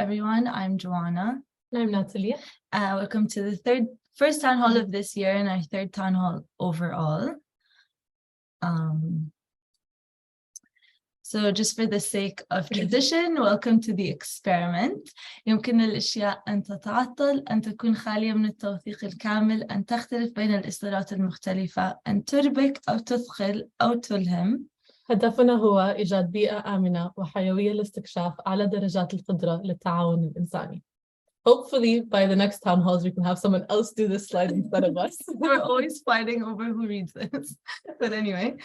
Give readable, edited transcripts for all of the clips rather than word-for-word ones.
everyone. I'm Joanna. I'm Natalia. Welcome to the first town hall of this year and our third town hall overall. So just for the sake of tradition, welcome to the experiment. يمكن للأشياء أن تتعطل، أن تكون خالية من التوثيق الكامل، أن تختلف بين الإصدارات المختلفة، أن تربك أو تثقل أو تلهم. هدفنا هو إيجاد بيئة آمنة وحيوية لاستكشاف أعلى درجات القدرة للتعاون الإنساني. Hopefully, by the next town halls, we can have someone else do this slide instead of us. We're always fighting over who reads this. But anyway,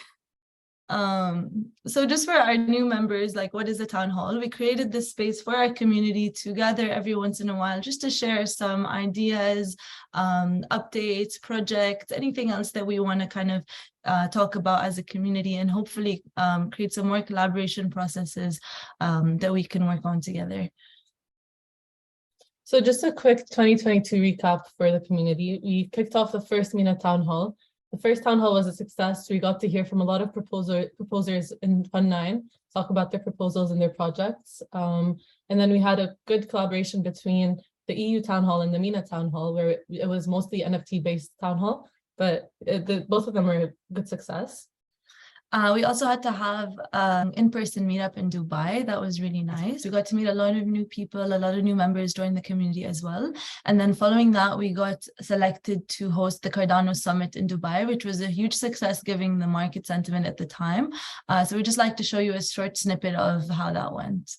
so just for our new members, like, what is a town hall? We created this space for our community to gather every once in a while just to share some ideas, updates, projects, anything else that we want to kind of talk about as a community, and hopefully create some more collaboration processes that we can work on together. So just a quick 2022 recap for the community. We kicked off the first MENA Town Hall. The first town hall was a success. We got to hear from a lot of proposers in Fund 9, talk about their proposals and their projects. And then we had a good collaboration between the EU Town Hall and the MENA Town Hall, where it was mostly NFT-based town hall, but both of them were a good success. We also had to have in-person meetup in Dubai. That was really nice. We got to meet a lot of new people, a lot of new members joined the community as well. And then following that, we got selected to host the Cardano Summit in Dubai, which was a huge success given the market sentiment at the time. So we'd just like to show you a short snippet of how that went.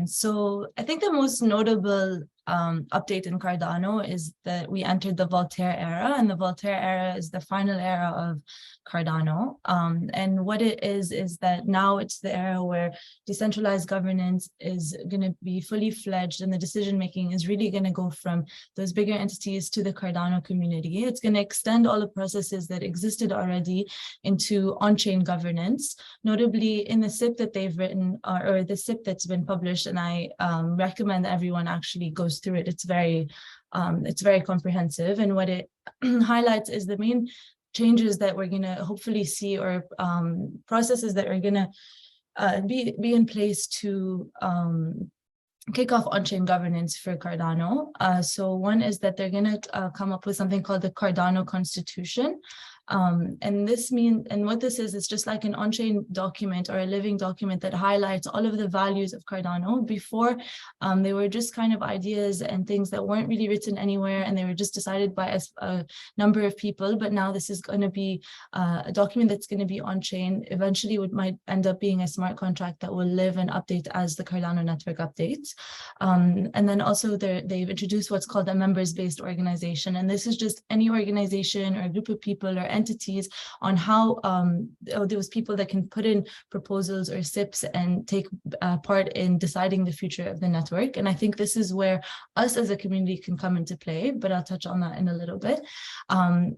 So I think the most notable update in Cardano is that we entered the Voltaire era, and the Voltaire era is the final era of Cardano. And what it is that now it's the era where decentralized governance is going to be fully fledged, and the decision-making is really going to go from those bigger entities to the Cardano community. It's going to extend all the processes that existed already into on-chain governance, notably in the SIP that they've written, or the SIP that's been published, and I recommend that everyone actually goes through it. It's very comprehensive, and what it highlights is the main changes that we're going to hopefully see, or processes that are going to be in place to kick off on-chain governance for Cardano. So one is that they're going to come up with something called the Cardano Constitution. And what this is, it's just like an on-chain document or a living document that highlights all of the values of Cardano. Before, they were just kind of ideas and things that weren't really written anywhere, and they were just decided by a number of people. But now this is going to be a document that's going to be on-chain. Eventually, it might end up being a smart contract that will live and update as the Cardano network updates. And then also they've introduced what's called a members-based organization. And this is just any organization or group of people or entities on how those people that can put in proposals or SIPs and take part in deciding the future of the network. And I think this is where us as a community can come into play, but I'll touch on that in a little bit.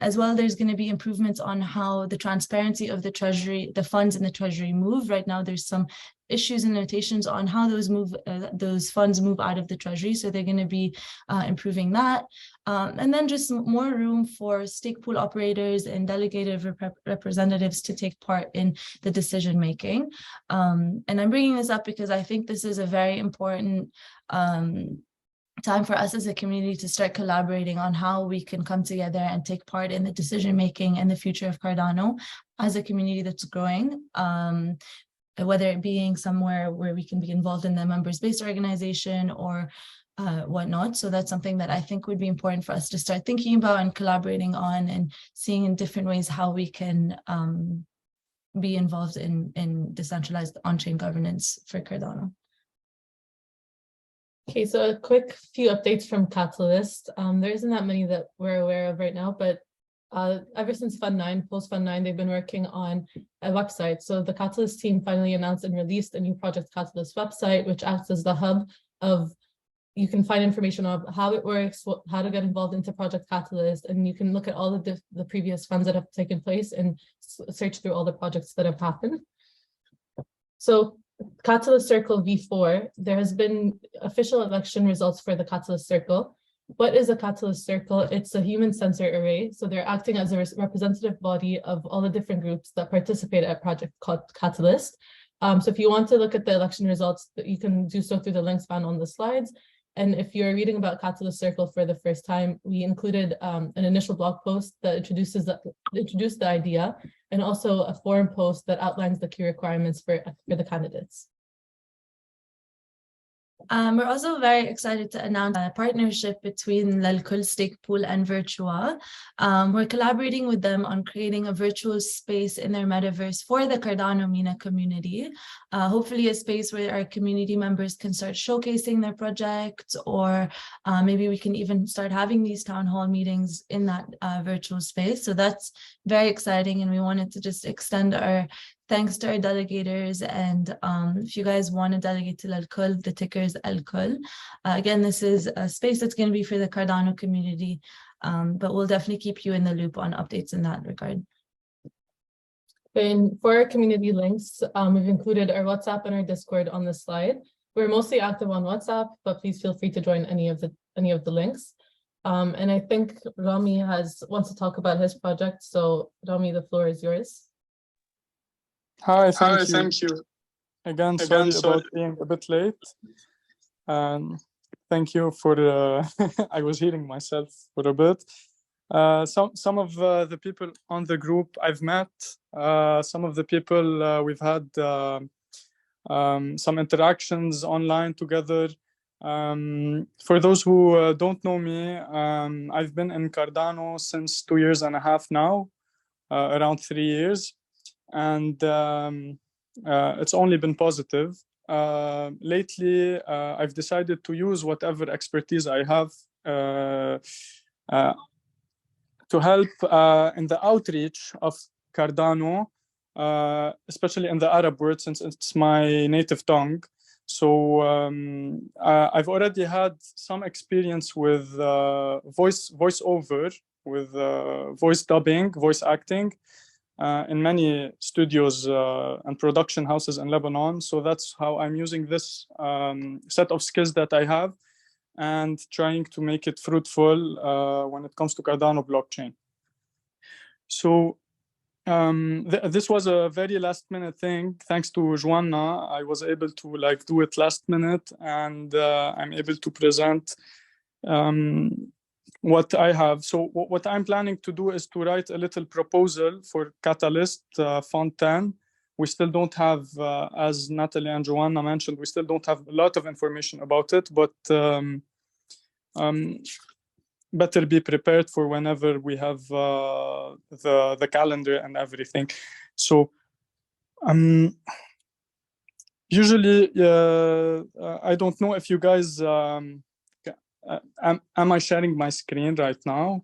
As well, there's going to be improvements on how the transparency of the treasury, the funds in the treasury move. Right now, there's some issues and limitations on how those funds move out of the treasury. So they're going to be improving that. And then just more room for stake pool operators and delegated representatives to take part in the decision making. And I'm bringing this up because I think this is a very important time for us as a community to start collaborating on how we can come together and take part in the decision making and the future of Cardano as a community that's growing. whether it being somewhere where we can be involved in the members-based organization or whatnot. So that's something that I think would be important for us to start thinking about and collaborating on, and seeing in different ways how we can be involved in decentralized on-chain governance for Cardano. Okay, so a quick few updates from Catalyst. There isn't that many that we're aware of right now, but ever since Fund 9, post-Fund 9, they've been working on a website. So the Catalyst team finally announced and released a new Project Catalyst website, which acts as the hub of, you can find information on how it works, how to get involved into Project Catalyst, and you can look at all the previous funds that have taken place and search through all the projects that have happened. So Catalyst Circle V4, there has been official election results for the Catalyst Circle. What is a Catalyst Circle? It's a human sensor array. So they're acting as a representative body of all the different groups that participate at Project Catalyst. So if you want to look at the election results, you can do so through the links found on the slides. And if you're reading about Catalyst Circle for the first time, we included an initial blog post that introduced the idea, and also a forum post that outlines the key requirements for the candidates. We're also very excited to announce a partnership between Lalkul Stake Pool and Virtua. We're collaborating with them on creating a virtual space in their metaverse for the Cardano MENA community. Hopefully a space where our community members can start showcasing their projects, or maybe we can even start having these town hall meetings in that virtual space. So that's very exciting, and we wanted to just extend our thanks to our delegators. And if you guys want to delegate to Lalkul, the ticker is Alkul. Again, this is a space that's going to be for the Cardano community, but we'll definitely keep you in the loop on updates in that regard. And for our community links, we've included our WhatsApp and our Discord on this slide. We're mostly active on WhatsApp, but please feel free to join any of the links. And I think Rami wants to talk about his project. So Rami, the floor is yours. Hi, thank you. Again, sorry about being a bit late. Thank you for I was hearing myself for a bit. Some of the people on the group I've met, some of the people we've had some interactions online together. For those who don't know me, I've been in Cardano since 2.5 years now, around 3 years. And it's only been positive. Lately, I've decided to use whatever expertise I have to help in the outreach of Cardano, especially in the Arab world, since it's my native tongue. So I've already had some experience with voiceover, with voice dubbing, voice acting, in many studios and production houses in Lebanon. So that's how I'm using this set of skills that I have and trying to make it fruitful when it comes to Cardano blockchain. So this was a very last minute thing. Thanks to Joanna, I was able to do it last minute, and I'm able to present what I have. So what I'm planning to do is to write a little proposal for Catalyst Fund 10. We still don't have, as Natalie and Joanna mentioned, we still don't have a lot of information about it, but better be prepared for whenever we have the calendar and everything. So usually, I don't know if you guys, am I sharing my screen right now?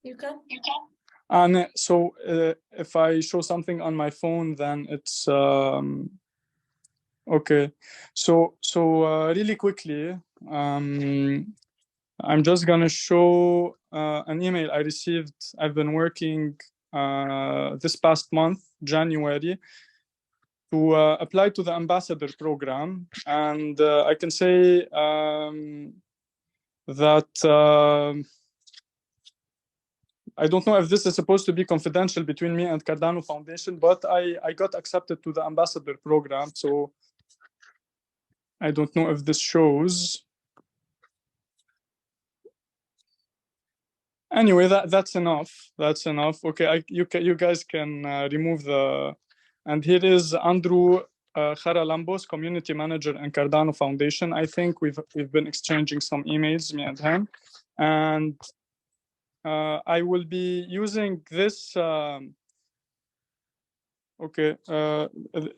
You can. And so if I show something on my phone, then it's okay. So really quickly, I'm just gonna show an email I received. I've been working this past month, January, to apply to the ambassador program, and I can say that I don't know if this is supposed to be confidential between me and Cardano Foundation, but I got accepted to the ambassador program. So I don't know if this shows. Anyway, that's enough. That's enough. Okay, you guys can remove the And here is Andrew Charalambos, Community Manager in Cardano Foundation. I think we've been exchanging some emails, me and him. And I will be using this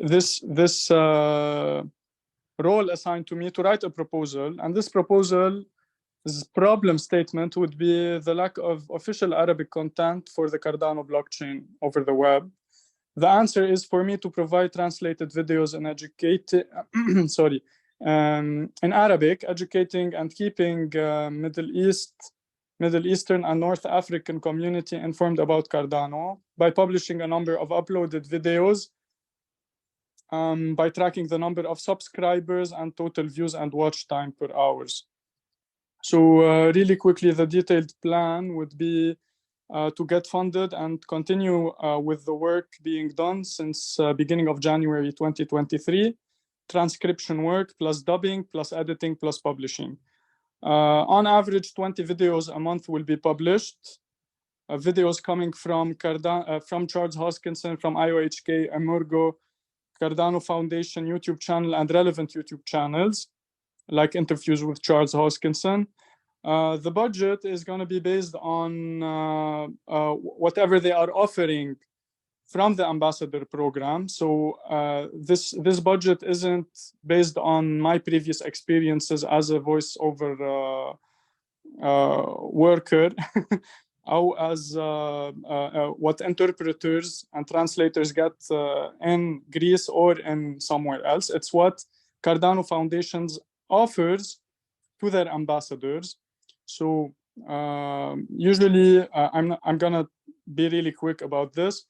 this role assigned to me to write a proposal, and this proposal's problem statement would be the lack of official Arabic content for the Cardano blockchain over the web. The answer is for me to provide translated videos and in Arabic, educating and keeping Middle Eastern and North African community informed about Cardano by publishing a number of uploaded videos, by tracking the number of subscribers and total views and watch time per hours. So really quickly, the detailed plan would be to get funded and continue with the work being done since beginning of January 2023, transcription work plus dubbing plus editing plus publishing. On average, 20 videos a month will be published. Videos coming from Charles Hoskinson, from IOHK, Emurgo, Cardano Foundation YouTube channel, and relevant YouTube channels, like interviews with Charles Hoskinson. The budget is going to be based on whatever they are offering from the ambassador program. So this budget isn't based on my previous experiences as a voiceover worker, or as what interpreters and translators get in Greece or in somewhere else. It's what Cardano Foundations offers to their ambassadors. So usually, I'm gonna be really quick about this.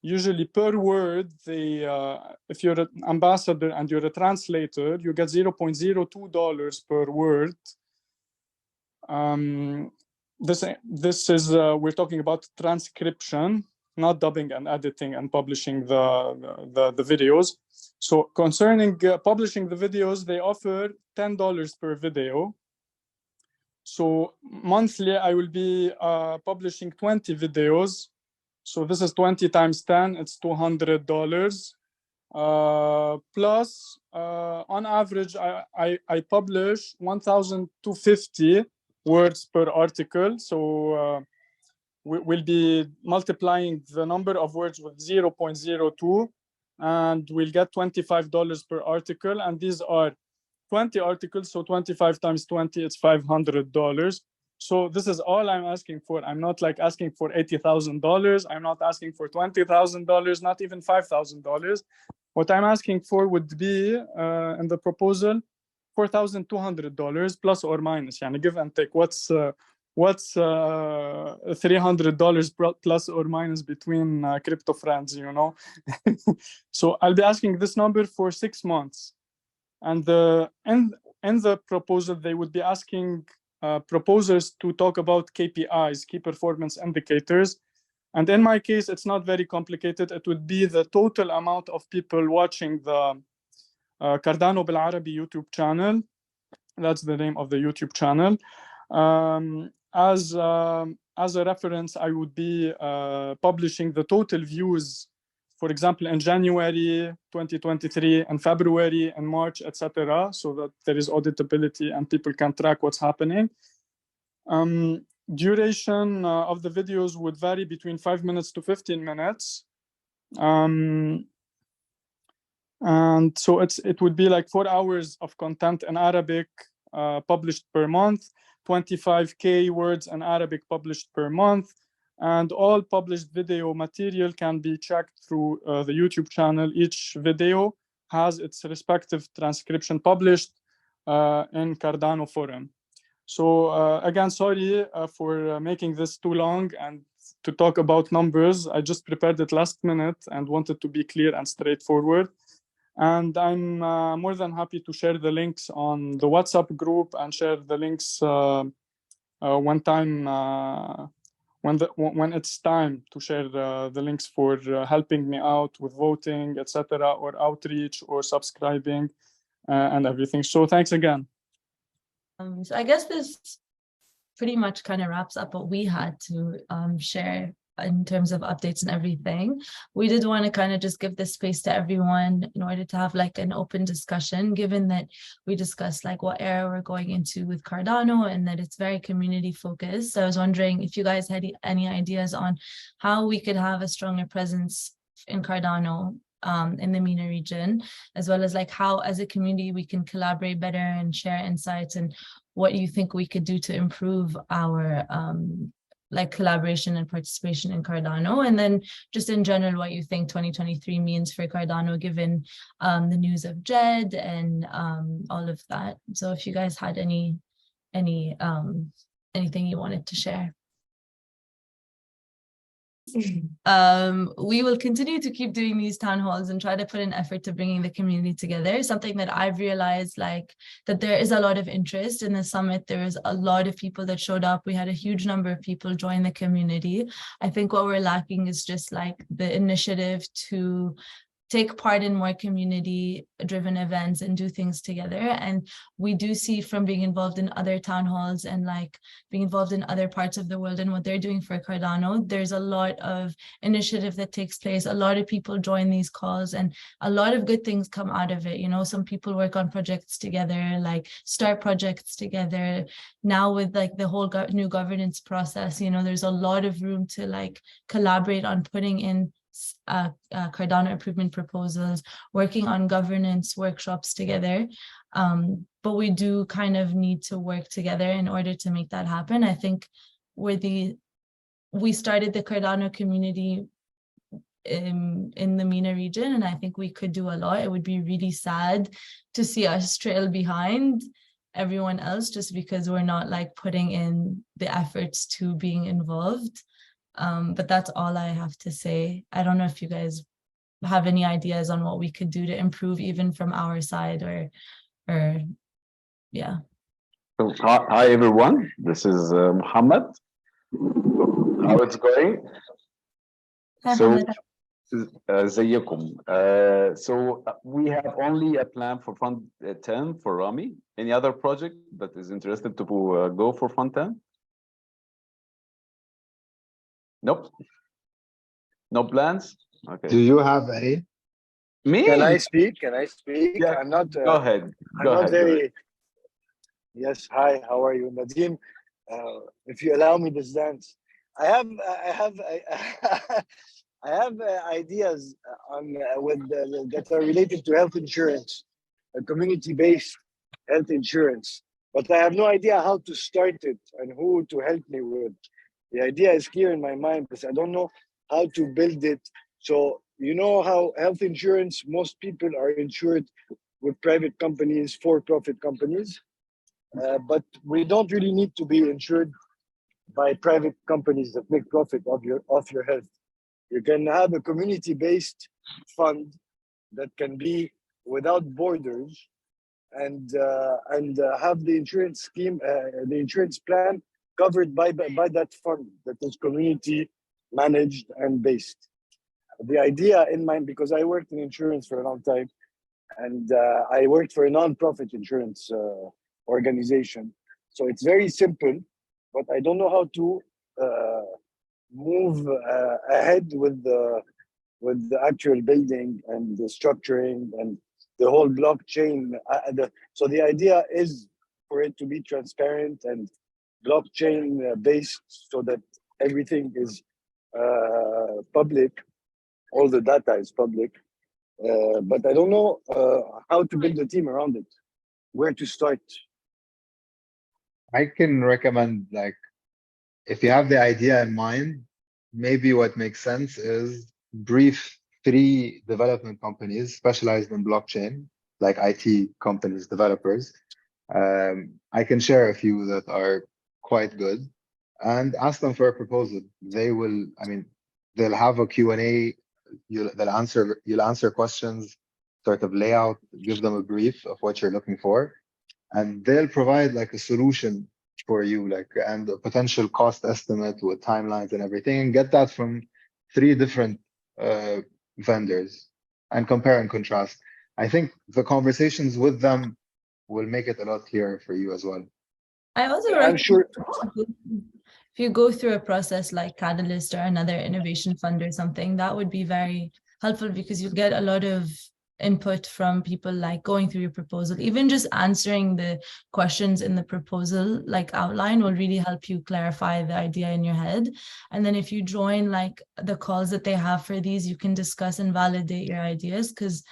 Usually per word, if you're an ambassador and you're a translator, you get $0.02 per word. This is we're talking about transcription, not dubbing and editing and publishing the videos. So concerning publishing the videos, they offer $10 per video. So monthly, I will be publishing 20 videos. So this is 20 times 10, it's $200. Plus, on average, I publish 1,250 words per article. So we'll be multiplying the number of words with 0.02, and we'll get $25 per article. And these are 20 articles, so 25 times 20, it's $500. So this is all I'm asking for. I'm not like asking for $80,000. I'm not asking for $20,000, not even $5,000. What I'm asking for would be in the proposal $4,200 plus or minus. Yani give and take. What's $300 plus or minus between crypto friends, you know? So I'll be asking this number for 6 months. And in the proposal, they would be asking proposers to talk about KPIs, key performance indicators. And in my case, it's not very complicated. It would be the total amount of people watching the Cardano بالعربي YouTube channel. That's the name of the YouTube channel. As a reference, I would be publishing the total views, for example, in January 2023, in February, in March, etc., so that there is auditability and people can track what's happening. Duration of the videos would vary between 5 minutes to 15 minutes. And so it would be like 4 hours of content in Arabic published per month, 25K words in Arabic published per month, and all published video material can be checked through the YouTube channel. Each video has its respective transcription published in Cardano forum. So again, sorry for making this too long and to talk about numbers. I just prepared it last minute and wanted to be clear and straightforward. And I'm more than happy to share the links on the WhatsApp group and share the links when it's time to share the links for helping me out with voting, etc., or outreach or subscribing and everything. So thanks again. So I guess this pretty much kind of wraps up what we had to share in terms of updates and everything. We did want to kind of just give this space to everyone in order to have like an open discussion, given that we discussed like what era we're going into with Cardano and that it's very community focused. So I was wondering if you guys had any ideas on how we could have a stronger presence in Cardano in the MENA region, as well as like how as a community we can collaborate better and share insights, and what you think we could do to improve our like collaboration and participation in Cardano, and then just in general what you think 2023 means for Cardano given the news of JED and all of that. So if you guys had anything you wanted to share. We will continue to keep doing these town halls and try to put an effort to bringing the community together. Something that I've realized, like, that there is a lot of interest in the summit. There was a lot of people that showed up. We had a huge number of people join the community. I think what we're lacking is just like the initiative to take part in more community-driven events and do things together. And we do see from being involved in other town halls and like being involved in other parts of the world and what they're doing for Cardano, there's a lot of initiative that takes place. A lot of people join these calls and a lot of good things come out of it. You know, some people work on projects together, like start projects together. Now with like the whole new governance process, you know, there's a lot of room to like collaborate on putting in Cardano improvement proposals, working on governance workshops together. But we do kind of need to work together in order to make that happen. I think we started the Cardano community in the MENA region, and I think we could do a lot. It would be really sad to see us trail behind everyone else just because we're not like putting in the efforts to being involved. But that's all I have to say. I don't know if you guys have any ideas on what we could do to improve even from our side or yeah. So, hi everyone, this is Muhammad. How it's going? Hi, So, Mohammed. ازيكم. So we have only a plan for Fund 10 for Rami. Any other project that is interested to go for Fund 10? Nope. No plans? Okay. Do you have any? Me? Can I speak? Can I speak? Yeah. I'm not. Go ahead. I'm Go not ahead. very. Yes. Hi. How are you, Nadim? If you allow me this dance, I have ideas on that are related to health insurance, community-based health insurance, but I have no idea how to start it and who to help me with. The idea is clear in my mind, but I don't know how to build it. So you know how health insurance, most people are insured with private companies, for-profit companies, but we don't really need to be insured by private companies that make profit of your health. You can have a community-based fund that can be without borders, and have the insurance scheme, the insurance plan covered by that fund that is community managed and based. The idea in mind, because I worked in insurance for a long time, and I worked for a non-profit insurance organization. So it's very simple, but I don't know how to move ahead with the actual building and the structuring and the whole blockchain. So the idea is for it to be transparent and blockchain based, so that everything is public, all the data is public, but I don't know how to build a team around it, where to start. I can recommend, like, if you have the idea in mind, maybe what makes sense is brief 3 development companies specialized in blockchain, like IT companies, developers. I can share a few that are quite good and ask them for a proposal. They will, I mean, they'll have a Q&A, you'll answer questions, sort of lay out, give them a brief of what you're looking for, and they'll provide like a solution for you, like, and a potential cost estimate with timelines and everything, and get that from 3 different vendors and compare and contrast. I think the conversations with them will make it a lot clearer for you as well. I also I'm recommend sure. if you go through a process like Catalyst or another innovation fund or something, that would be very helpful because you'll get a lot of input from people like going through your proposal. Even just answering the questions in the proposal like outline will really help you clarify the idea in your head. And then if you join like the calls that they have for these, you can discuss and validate your ideas, because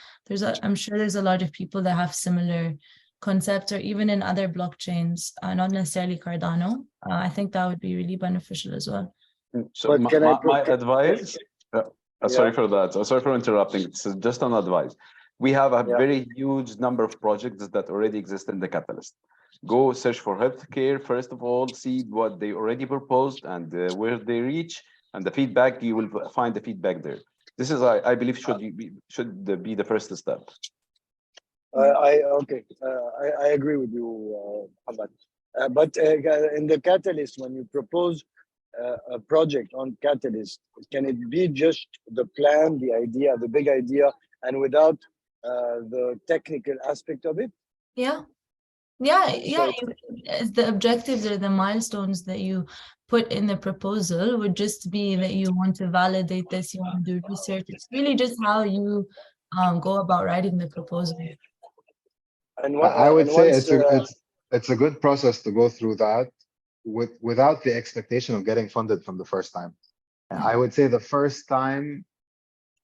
I'm sure there's a lot of people that have similar concepts, or even in other blockchains, not necessarily Cardano. I think that would be really beneficial as well. So But can I my advice, sorry Yeah. for that. Sorry for interrupting. It's just an advice. We have a Yeah. very huge number of projects that already exist in the Catalyst. Go search for healthcare, first of all, see what they already proposed and where they reach, and the feedback, you will find the feedback there. This is, I believe, should be the first step. I agree with you, Ahmad. But in the Catalyst, when you propose a project on Catalyst, can it be just the plan, the idea, the big idea, and without the technical aspect of it? Yeah. The objectives or the milestones that you put in the proposal would just be that you want to validate this, you want to do research. It's really just how you go about writing the proposal. And I would and say once, it's a good process to go through that without the expectation of getting funded from the first time. I would say the first time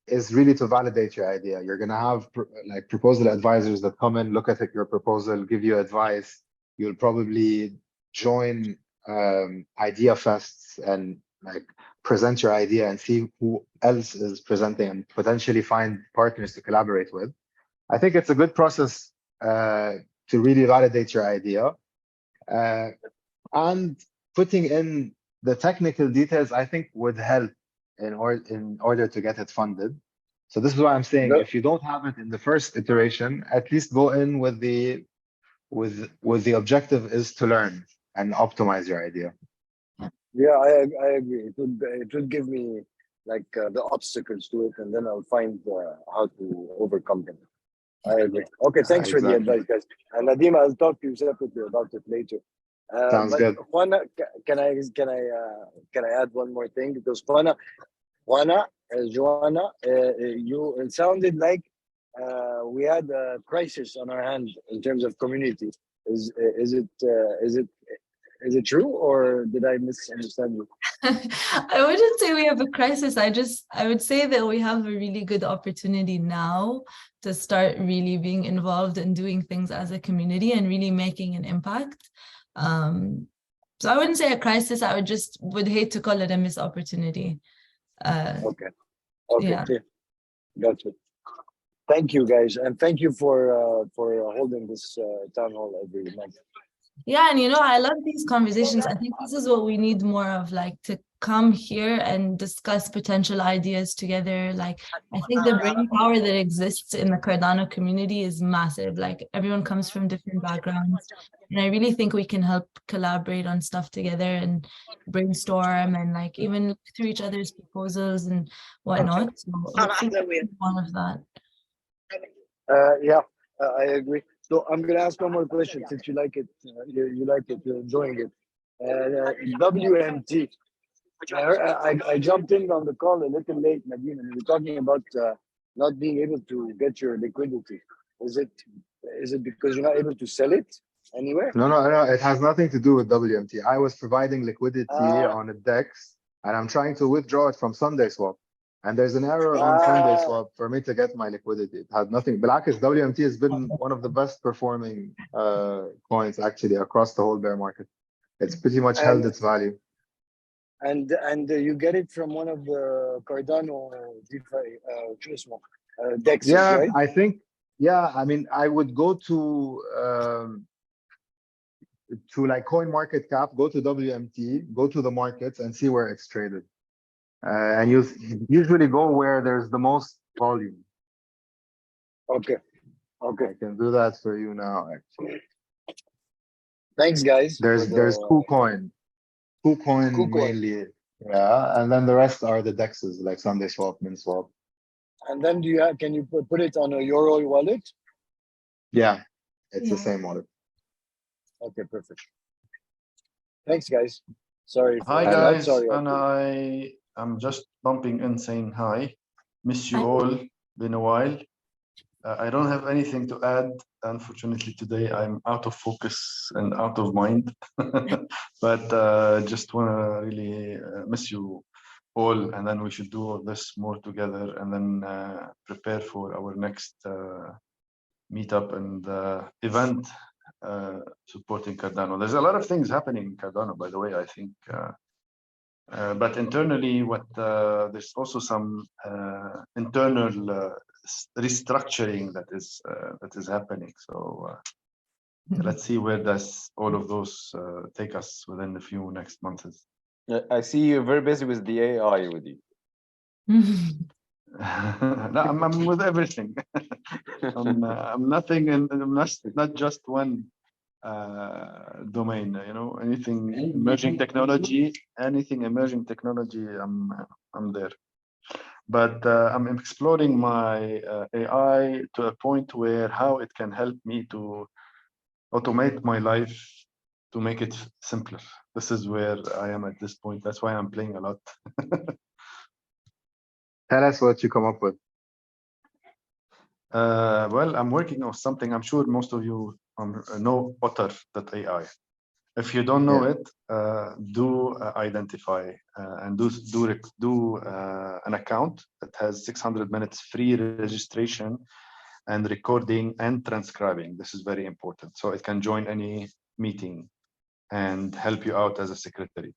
is really to validate your idea. You're gonna have like proposal advisors that come in, look at your proposal, give you advice. You'll probably join idea fests and like present your idea and see who else is presenting and potentially find partners to collaborate with. I think it's a good process to really validate your idea. And putting in the technical details, I think, would help in order to get it funded. So this is why I'm saying, if you don't have it in the first iteration, at least go in with the objective is to learn and optimize your idea. yeah, I agree. It would give me like the obstacles to it, and then I'll find how to overcome them. I agree. Okay, thanks for the Exactly. advice, guys. And Nadim, I'll talk to you separately about it later. Sounds But good. Juana, can I add one more thing? Because Juana, Joanna, it sounded like we had a crisis on our hand in terms of community. Is it true, or did I misunderstand you? I wouldn't say we have a crisis. I would say that we have a really good opportunity now to start really being involved in doing things as a community and really making an impact. So I wouldn't say a crisis. I would hate to call it a missed opportunity. Okay, Yeah. clear. Gotcha. Thank you, guys, and thank you for holding this town hall every month. Yeah, and I love these conversations. I think this is what we need more of, like to come here and discuss potential ideas together. Like, I think the brain power that exists in the Cardano community is massive. Like, everyone comes from different backgrounds, and I really think we can help collaborate on stuff together and brainstorm and like even look through each other's proposals and whatnot. So hopefully one of that. Yeah, I agree. So I'm gonna ask one more question since you like it. You like it. You're enjoying it. WMT. I jumped in on the call a little late, Nadim, and we're talking about not being able to get your liquidity. Is it because you're not able to sell it anywhere? No. It has nothing to do with WMT. I was providing liquidity on a DEX, and I'm trying to withdraw it from Sunday Swap. And there's an error on Sunday Swap for me to get my liquidity. It had nothing. Blackest WMT has been one of the best performing coins actually across the whole bear market. It's pretty much held its value. And you get it from one of the Cardano DeFi DEXs, Yeah, right? I think. Yeah, I mean, I would go to like CoinMarketCap, go to WMT, go to the markets, and see where it's traded. And you usually go where there's the most volume. Okay. I can do that for you now, actually. Thanks, guys. There's KuCoin. KuCoin mainly, yeah, and then the rest are the DEXs like Sunday Swap, MinSwap. And then can you put it on a Euro wallet? Yeah, it's the same wallet. Okay, perfect. Thanks, guys. Sorry. Hi for that. guys, Sorry. and I'm just bumping in saying hi. Miss you Hi. all, been a while. I don't have anything to add. Unfortunately, today I'm out of focus and out of mind. But just want to really miss you all, and then we should do all this more together, and then prepare for our next meetup and event supporting Cardano. There's a lot of things happening in Cardano, by the way, I think. But internally, there's also some internal restructuring that is happening. So let's see where does all of those take us within a few next months. I see you're very busy with the AI with you. No, I'm with everything. I'm nothing, and I'm not just one domain. You know, anything emerging technology, I'm there. But I'm exploring my AI to a point where how it can help me to automate my life to make it simpler. This is where I am at this point. That's why I'm playing a lot. Tell us what you come up with. Well, I'm working on something. I'm sure most of you know Otter.ai. If you don't know it, do identify and do an account that has 600 minutes free registration and recording and transcribing. This is very important. So it can join any meeting and help you out as a secretary.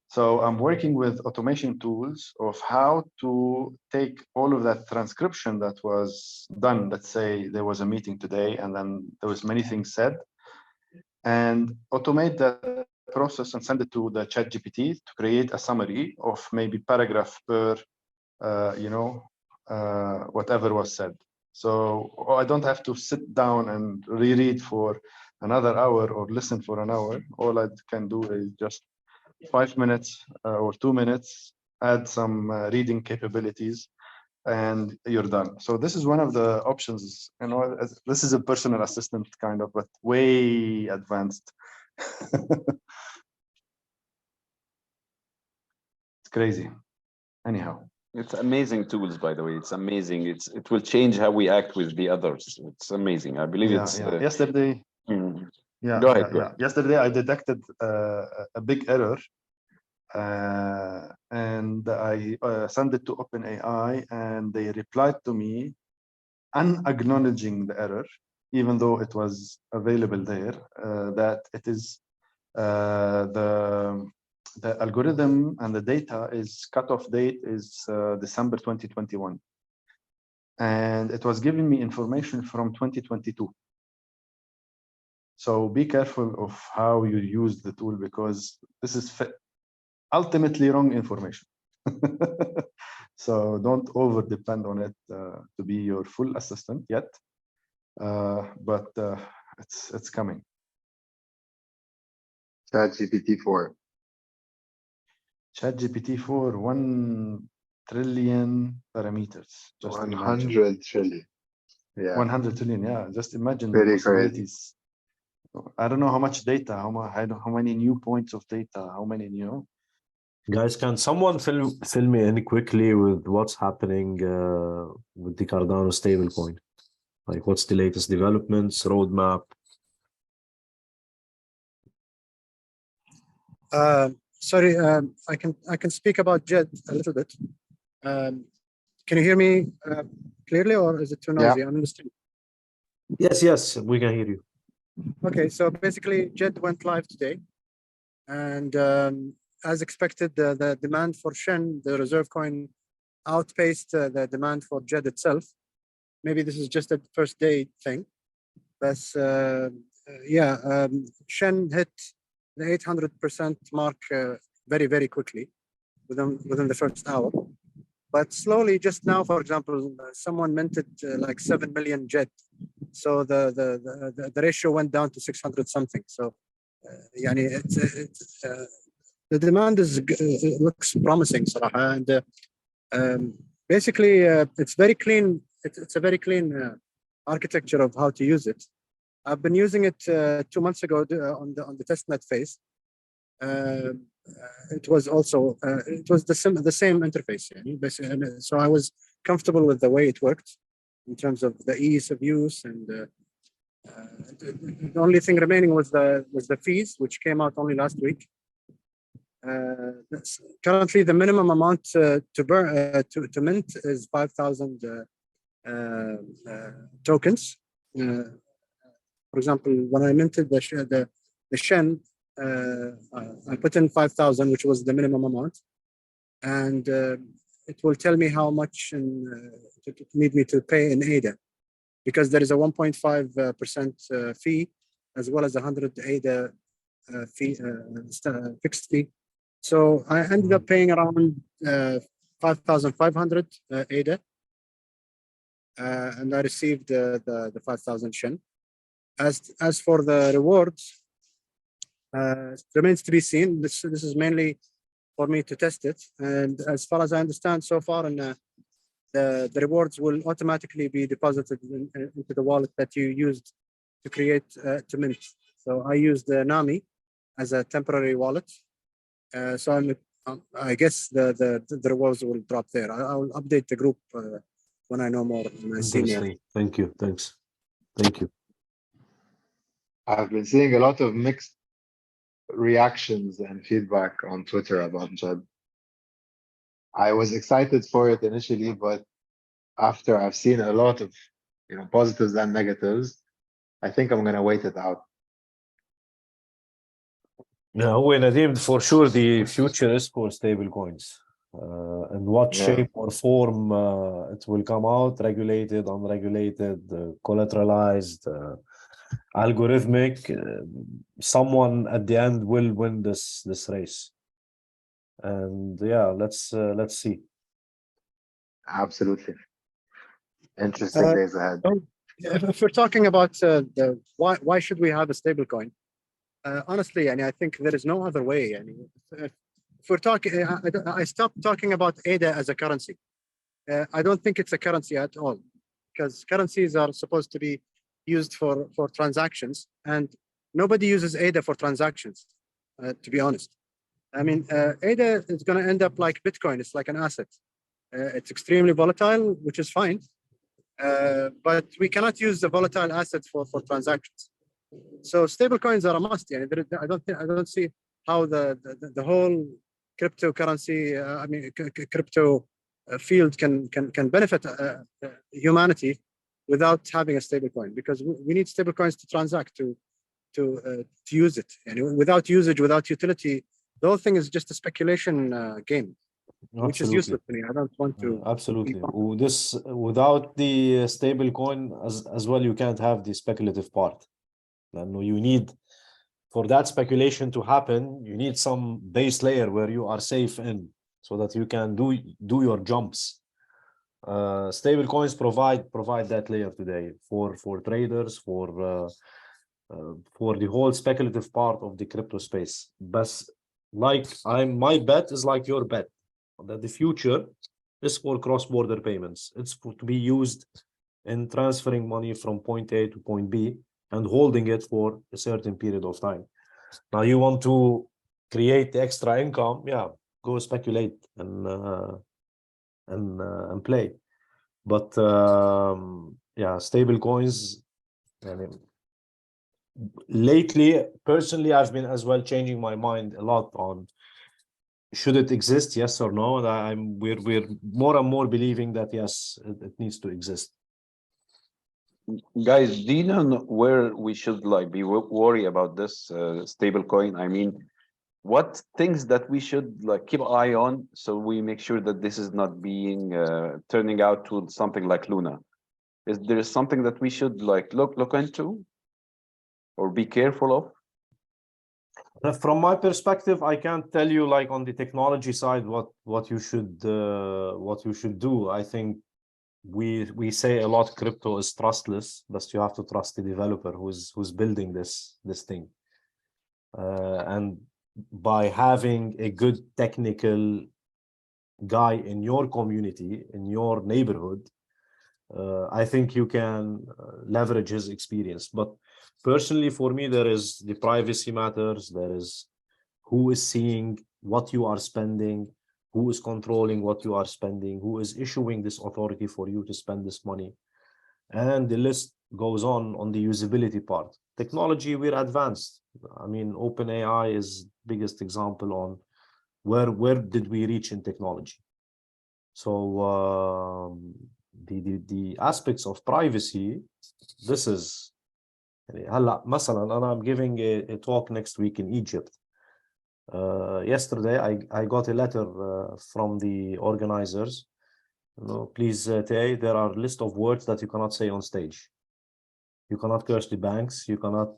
So I'm working with automation tools of how to take all of that transcription that was done. Let's say there was a meeting today and then there was many things said, and automate that process and send it to the ChatGPT to create a summary of maybe paragraph per, whatever was said. So I don't have to sit down and reread for another hour or listen for an hour. All I can do is just 5 minutes or 2 minutes, add some reading capabilities, and you're done. So this is one of the options. You know, this is a personal assistant kind of, but way advanced. It's crazy. Anyhow. It's amazing tools, by the way. It's amazing. It will change how we act with the others. It's amazing. I believe it's yesterday. Go ahead. Yesterday I detected a big error, and I sent it to OpenAI, and they replied to me, unacknowledging the error, even though it was available there, that it is the algorithm and the data is cutoff date is December 2021, and it was giving me information from 2022. So be careful of how you use the tool, because this is ultimately wrong information. So don't over depend on it to be your full assistant yet, but it's coming. ChatGPT-4. ChatGPT-4, 1 trillion parameters. Just 100 trillion. Yeah. 100 trillion. Yeah. Just imagine Very the possibilities. Crazy. I don't know how much data, how many new points of data, how many, Guys, can someone fill me in quickly with what's happening with the Cardano stablecoin? Like, what's the latest developments, roadmap? Sorry, I can speak about JED a little bit. Can you hear me clearly, or is it too noisy? Yeah. I'm listening. Yes, we can hear you. Okay, so basically JED went live today, and as expected, the demand for Shen, the reserve coin, outpaced the demand for JED itself. Maybe this is just a first day thing, but Shen hit the 800% mark very, very quickly within the first hour. But slowly, just now, for example, someone minted like 7 million JED. So the ratio went down to 600 something. So the demand looks promising, صراحة. And basically, it's very clean. It's a very clean architecture of how to use it. I've been using it 2 months ago on the testnet phase. it was also it was the same interface. So I was comfortable with the way it worked in terms of the ease of use, and the only thing remaining was the fees, which came out only last week. Currently, the minimum amount to mint is 5,000 tokens. For example, when I minted the Shen, I put in 5,000, which was the minimum amount, and it will tell me how much to need me to pay in ADA, because there is a 1.5% fee, as well as 100 ADA fee, fixed fee. So I ended up paying around 5,500 ADA, and I received the 5,000 Shen. As for the rewards, remains to be seen. This is mainly for me to test it, and as far as I understand so far, and the rewards will automatically be deposited into the wallet that you used to create to mint. So I used the Nami as a temporary wallet. So I guess the rewards will drop there. I will update the group when I know more. Interesting. Thank you. Thanks. Thank you. I've been seeing a lot of mixed reactions and feedback on Twitter about Jed. I was excited for it initially, but after I've seen a lot of positives and negatives, I think I'm gonna wait it out. Yeah, Nadeem, for sure the future is for stable coins. In what shape or form it will come out, regulated, unregulated, collateralized, algorithmic, someone at the end will win this race. And yeah, let's see. Absolutely. Interesting days ahead. If we're talking about why should we have a stable coin? Honestly, I think there is no other way. If we're talking, I stopped talking about ADA as a currency. I don't think it's a currency at all, because currencies are supposed to be used for transactions, and nobody uses ADA for transactions, to be honest. ADA is going to end up like Bitcoin. It's like an asset. It's extremely volatile, which is fine, but we cannot use the volatile asset for transactions. So stable coins are a must. I don't see how the whole cryptocurrency, crypto field can benefit humanity without having a stable coin, because we need stable coins to transact, to use it. And without usage, without utility, the whole thing is just a speculation game, which is useless to me. I don't want to. Absolutely. This without the stable coin as well, you can't have the speculative part. And you need, for that speculation to happen, you need some base layer where you are safe in, so that you can do your jumps. Stable coins provide that layer today for traders, for the whole speculative part of the crypto space. But my bet is like your bet, that the future is for cross-border payments. It's to be used in transferring money from point A to point B and holding it for a certain period of time. Now you want to create the extra income, go speculate and play. But stable coins, lately, personally, I've been as well changing my mind a lot on should it exist, yes or no. And we're more and more believing that yes, it needs to exist. Guys, do you know where we should be worried about this stable coin? What things that we should keep an eye on, so we make sure that this is not being turning out to something like Luna? Is there something that we should look into or be careful of? From my perspective, I can't tell you on the technology side what you should do. I think we say a lot crypto is trustless, but you have to trust the developer who's building this thing. And by having a good technical guy in your community, in your neighborhood, I think you can leverage his experience. But personally, for me, there is the privacy matters. There is who is seeing what you are spending, who is controlling what you are spending, who is issuing this authority for you to spend this money. And the list goes on the usability part. Technology, we're advanced. I mean, OpenAI is biggest example on where did we reach in technology. So the aspects of privacy, this is هلا مثلا I'm giving a talk next week in Egypt. Yesterday I got a letter from the organizers. Please, Tay, there are a list of words that you cannot say on stage. You cannot curse the banks. You cannot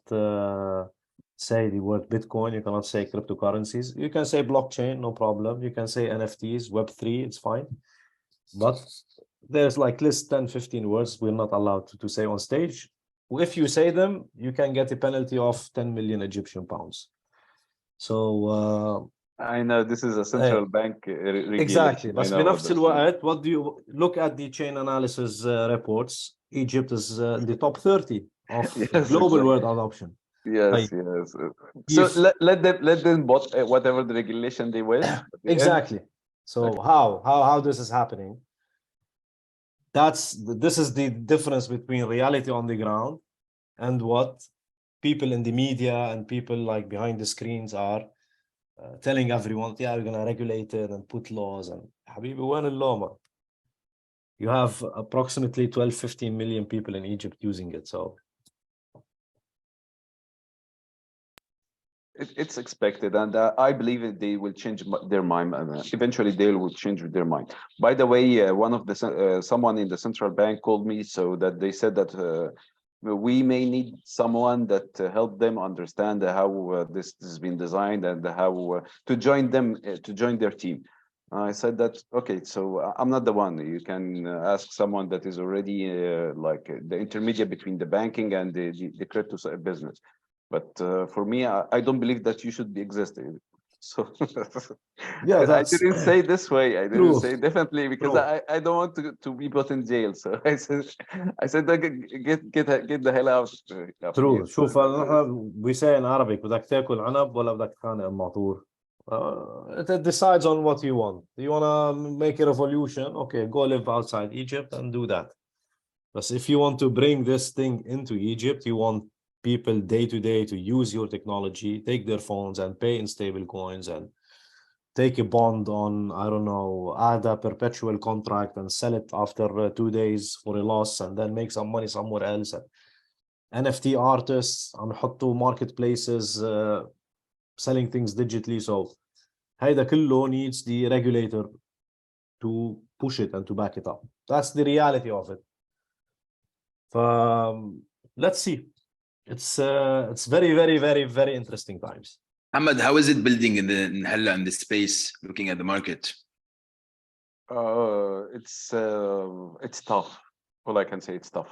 say the word Bitcoin. You cannot say cryptocurrencies. You can say blockchain, no problem. You can say NFTs, Web3, it's fine. But there's like list 10, 15 words we're not allowed to say on stage. If you say them, you can get a penalty of 10 million Egyptian pounds. So I know this is a central bank regulation. Exactly. بس بنفس الوقت, what do you look at the chain analysis reports? Egypt is in the top 30 of Yes, global exactly. word adoption. Yes, yes. So let them bot whatever the regulation they wish. Exactly. So how this is happening? This is the difference between reality on the ground and what people in the media and people like behind the screens are telling everyone, yeah, we're gonna regulate it and put laws. And حبيبي وين اللومة? You have approximately 12-15 million people in Egypt using it. So it's expected, and I believe that they will change their mind. Eventually, they will change their mind. By the way, one of the someone in the central bank called me, so that they said that we may need someone that help them understand how this has been designed and how to join them to join their team. I said that okay, so I'm not the one. You can ask someone that is already like the intermediate between the banking and the crypto business. But for me, I don't believe that you should be existing. So yeah, I didn't say this way. I didn't say definitely because I don't want to be put in jail. So I said get the hell out. True. شوف we say in Arabic بدك تاكل عنب ولا بدك تخانق المعطور. It decides on what you want. You want to make a revolution? Okay, go live outside Egypt and do that. But if you want to bring this thing into Egypt, you want people day to day to use your technology, take their phones and pay in stable coins and take a bond on, I don't know, add a perpetual contract and sell it after 2 days for a loss and then make some money somewhere else. And NFT artists, I'm hot to marketplaces, selling things digitally. So هيدا كله needs the regulator to push it and to back it up. That's the reality of it. Let's see. It's very, very, very, very interesting times. Ahmed, how is it building in the space, looking at the market? It's tough. All I can say, it's tough.